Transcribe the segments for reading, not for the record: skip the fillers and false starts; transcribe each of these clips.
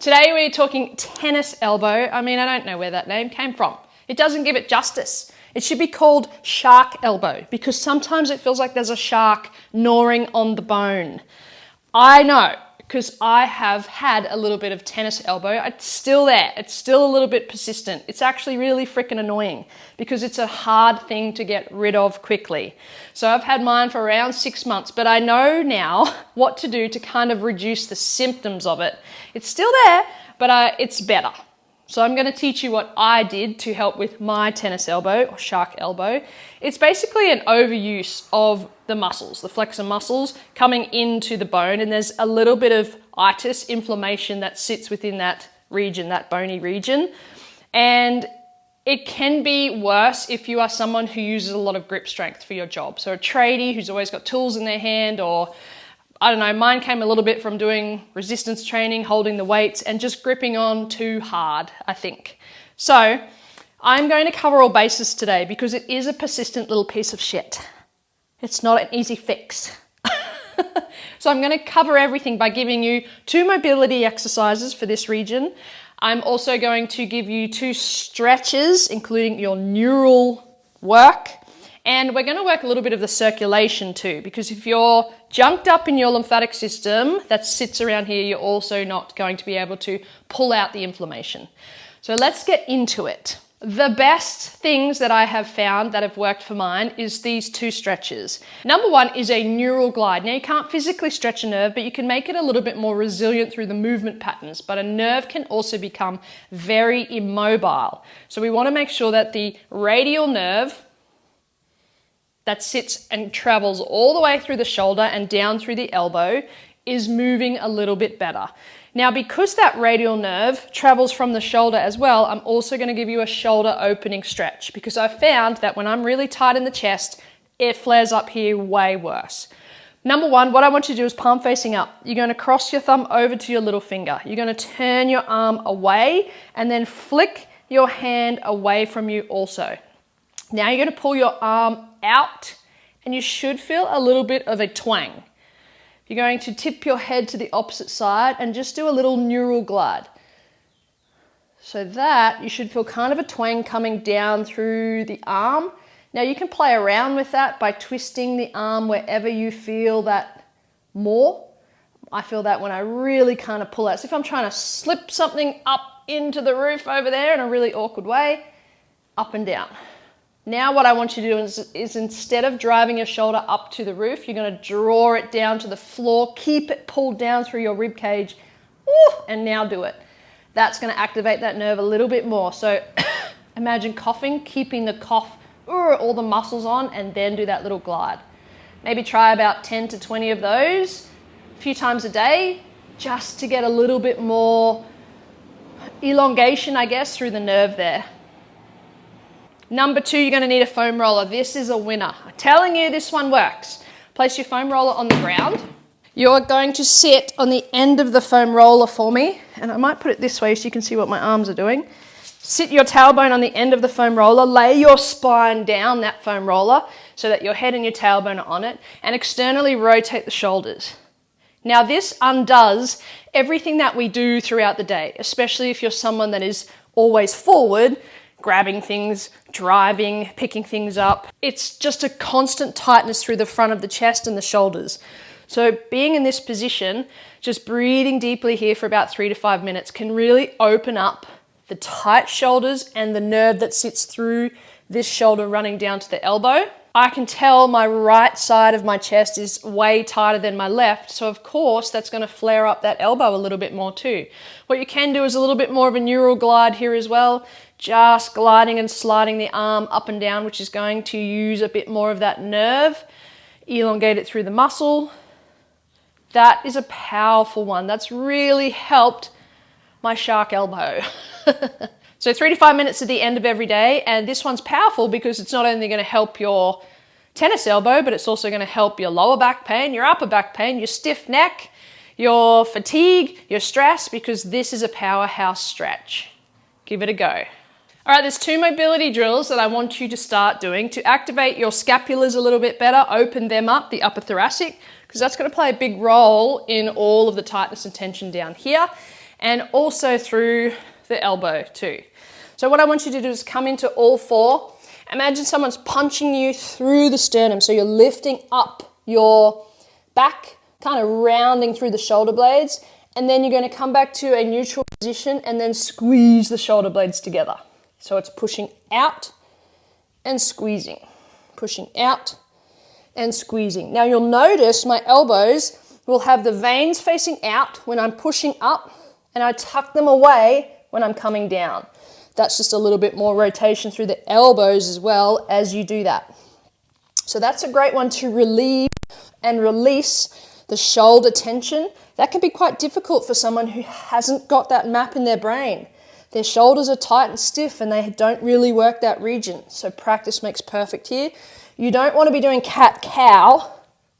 Today we're talking tennis elbow. I mean, I don't know where that name came from. It doesn't give it justice. It should be called shark elbow because sometimes it feels like there's a shark gnawing on the bone. I know because I have had a little bit of tennis elbow. It's still there. It's still a little bit persistent. It's actually really freaking annoying because it's a hard thing to get rid of quickly. So I've had mine for around 6 months, but I know now what to do to kind of reduce the symptoms of it. It's still there, but it's better. So I'm going to teach you what I did to help with my tennis elbow or shark elbow. It's basically an overuse of the muscles, the flexor muscles coming into the bone, and there's a little bit of itis, inflammation that sits within that region, that bony region. And it can be worse if you are someone who uses a lot of grip strength for your job. So a tradie who's always got tools in their hand, or I don't know, mine came a little bit from doing resistance training, holding the weights and just gripping on too hard, I think. So I'm going to cover all bases today because it is a persistent little piece of shit. It's not an easy fix. So I'm going to cover everything by giving you 2 mobility exercises for this region. I'm also going to give you 2 stretches, including your neural work. And we're going to work a little bit of the circulation too, because if you're junked up in your lymphatic system that sits around here, you're also not going to be able to pull out the inflammation. So let's get into it. The best things that I have found that have worked for mine is these 2 stretches. Number 1 is a neural glide. Now you can't physically stretch a nerve, but you can make it a little bit more resilient through the movement patterns. But a nerve can also become very immobile. So we want to make sure that the radial nerve that sits and travels all the way through the shoulder and down through the elbow is moving a little bit better. Now, because that radial nerve travels from the shoulder as well, I'm also going to give you a shoulder opening stretch because I found that when I'm really tight in the chest, it flares up here way worse. Number 1, what I want you to do is palm facing up. You're going to cross your thumb over to your little finger. You're going to turn your arm away and then flick your hand away from you also. Now you're going to pull your arm out and you should feel a little bit of a twang. You're going to tip your head to the opposite side and just do a little neural glide. So that you should feel kind of a twang coming down through the arm. Now you can play around with that by twisting the arm wherever you feel that more. I feel that when I really kind of pull out. So if I'm trying to slip something up into the roof over there in a really awkward way, up and down. Now what I want you to do is instead of driving your shoulder up to the roof, you're going to draw it down to the floor, keep it pulled down through your rib cage, and now do it. That's going to activate that nerve a little bit more. So imagine coughing, keeping the cough, all the muscles on, and then do that little glide. Maybe try about 10 to 20 of those a few times a day, just to get a little bit more elongation, I guess, through the nerve there. Number 2, you're going to need a foam roller. This is a winner. I'm telling you, this one works. Place your foam roller on the ground. You're going to sit on the end of the foam roller for me, and I might put it this way so you can see what my arms are doing. Sit your tailbone on the end of the foam roller, lay your spine down that foam roller so that your head and your tailbone are on it, and externally rotate the shoulders. Now this undoes everything that we do throughout the day, especially if you're someone that is always forward, grabbing things, driving, picking things up. It's just a constant tightness through the front of the chest and the shoulders. So being in this position, just breathing deeply here for about 3 to 5 minutes can really open up the tight shoulders and the nerve that sits through this shoulder running down to the elbow. I can tell my right side of my chest is way tighter than my left, so of course that's going to flare up that elbow a little bit more too. What you can do is a little bit more of a neural glide here as well, just gliding and sliding the arm up and down, which is going to use a bit more of that nerve, elongate it through the muscle. That is a powerful one. That's really helped my shark elbow. So 3 to 5 minutes at the end of every day, and this one's powerful because it's not only going to help your tennis elbow, but it's also going to help your lower back pain, your upper back pain, your stiff neck, your fatigue, your stress, because this is a powerhouse stretch. Give it a go. All right, there's 2 mobility drills that I want you to start doing to activate your scapulars a little bit better, open them up, the upper thoracic, because that's going to play a big role in all of the tightness and tension down here. and also through the elbow too. So what I want you to do is come into all four. Imagine someone's punching you through the sternum. So you're lifting up your back, kind of rounding through the shoulder blades, and then you're going to come back to a neutral position and then squeeze the shoulder blades together. So it's pushing out and squeezing, pushing out and squeezing. Now you'll notice my elbows will have the veins facing out when I'm pushing up, and I tuck them away when I'm coming down. That's just a little bit more rotation through the elbows as well as you do that. So that's a great one to relieve and release the shoulder tension. That can be quite difficult for someone who hasn't got that map in their brain. Their shoulders are tight and stiff and they don't really work that region. So practice makes perfect here. You don't want to be doing cat-cow.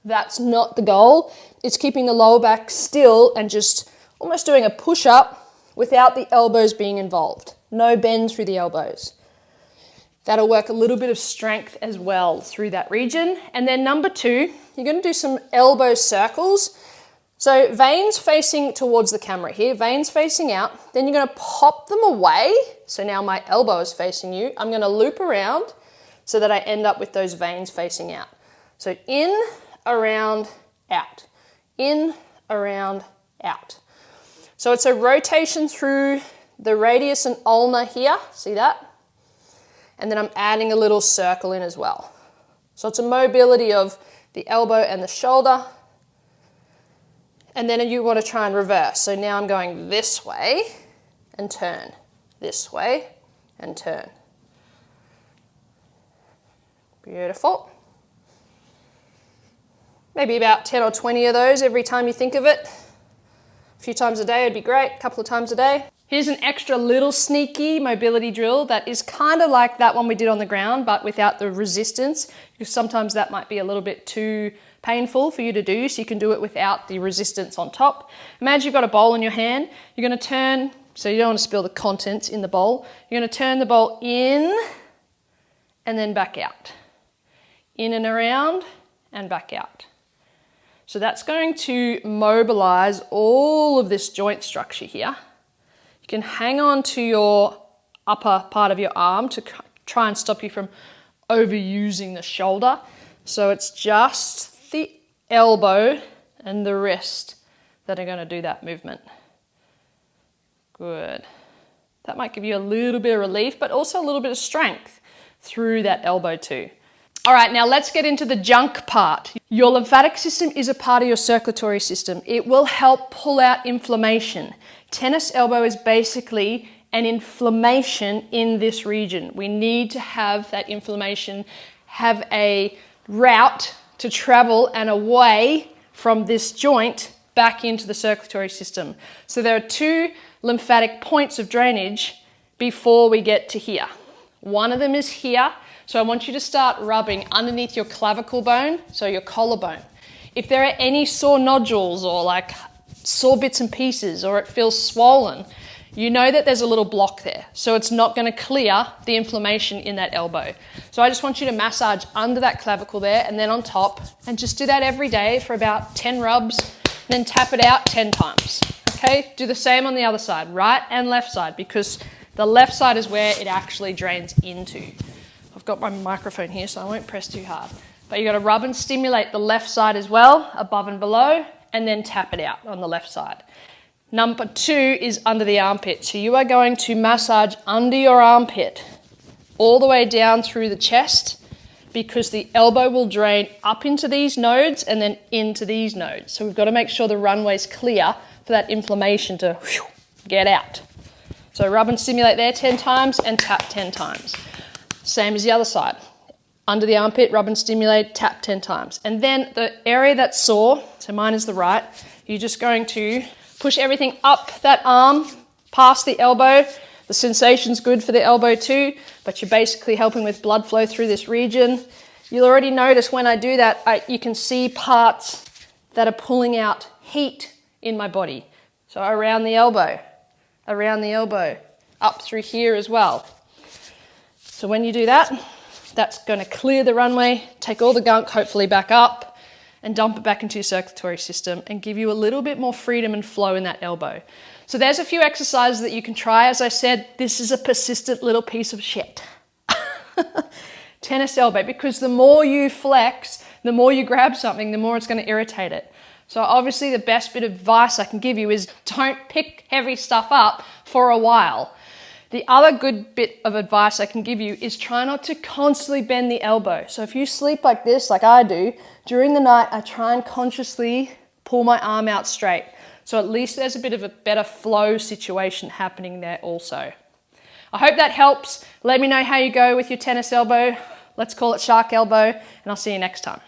That's not the goal. It's keeping the lower back still and just almost doing a push-up without the elbows being involved. No bend through the elbows. That'll work a little bit of strength as well through that region. And then number two, you're going to do some elbow circles. So veins facing towards the camera here, veins facing out. Then you're going to pop them away. So now my elbow is facing you. I'm going to loop around so that I end up with those veins facing out. So in, around, out. In, around, out. So it's a rotation through the radius and ulna here. See that? And then I'm adding a little circle in as well. So it's a mobility of the elbow and the shoulder. And then you want to try and reverse. So now I'm going this way and turn, this way and turn. Beautiful. Maybe about 10 or 20 of those every time you think of it. A few times a day would be great, a couple of times a day. Here's an extra little sneaky mobility drill that is kind of like that one we did on the ground, but without the resistance, because sometimes that might be a little bit too painful for you to do, so you can do it without the resistance on top. Imagine you've got a bowl in your hand. You're going to turn, so you don't want to spill the contents in the bowl. You're going to turn the bowl in and then back out. In and around and back out. So that's going to mobilize all of this joint structure here. You can hang on to your upper part of your arm to try and stop you from overusing the shoulder. So it's just the elbow and the wrist that are going to do that movement. Good. That might give you a little bit of relief, but also a little bit of strength through that elbow too. All right, now let's get into the junk part. Your lymphatic system is a part of your circulatory system. It will help pull out inflammation. Tennis elbow is basically an inflammation in this region. We need to have that inflammation have a route to travel and away from this joint back into the circulatory system. So there are two lymphatic points of drainage before we get to here. One of them is here. So I want you to start rubbing underneath your clavicle bone, so your collarbone. If there are any sore nodules or like sore bits and pieces, or it feels swollen, you know that there's a little block there. So it's not going to clear the inflammation in that elbow. So I just want you to massage under that clavicle there and then on top, and just do that every day for about 10 rubs, then tap it out 10 times. Okay, do the same on the other side, right and left side, because the left side is where it actually drains into. I've got my microphone here, so I won't press too hard. But you've got to rub and stimulate the left side as well, above and below, and then tap it out on the left side. Number two is under the armpit. So you are going to massage under your armpit, all the way down through the chest, because the elbow will drain up into these nodes and then into these nodes. So we've got to make sure the runway's clear for that inflammation to get out. So rub and stimulate there 10 times and tap 10 times. Same as the other side. Under the armpit, rub and stimulate, tap 10 times. And then the area that's sore, so mine is the right, you're just going to push everything up that arm, past the elbow. The sensation's good for the elbow too, but you're basically helping with blood flow through this region. You'll already notice when I do that, you can see parts that are pulling out heat in my body. So around the elbow, up through here as well. So when you do that, that's going to clear the runway, take all the gunk hopefully back up, and dump it back into your circulatory system and give you a little bit more freedom and flow in that elbow. So there's a few exercises that you can try. As I said, this is a persistent little piece of shit. Tennis elbow, because the more you flex, the more you grab something, the more it's going to irritate it. So obviously the best bit of advice I can give you is don't pick heavy stuff up for a while. The other good bit of advice I can give you is try not to constantly bend the elbow. So if you sleep like this, like I do, during the night I try and consciously pull my arm out straight. So at least there's a bit of a better flow situation happening there also. I hope that helps. Let me know how you go with your tennis elbow. Let's call it shark elbow, and I'll see you next time.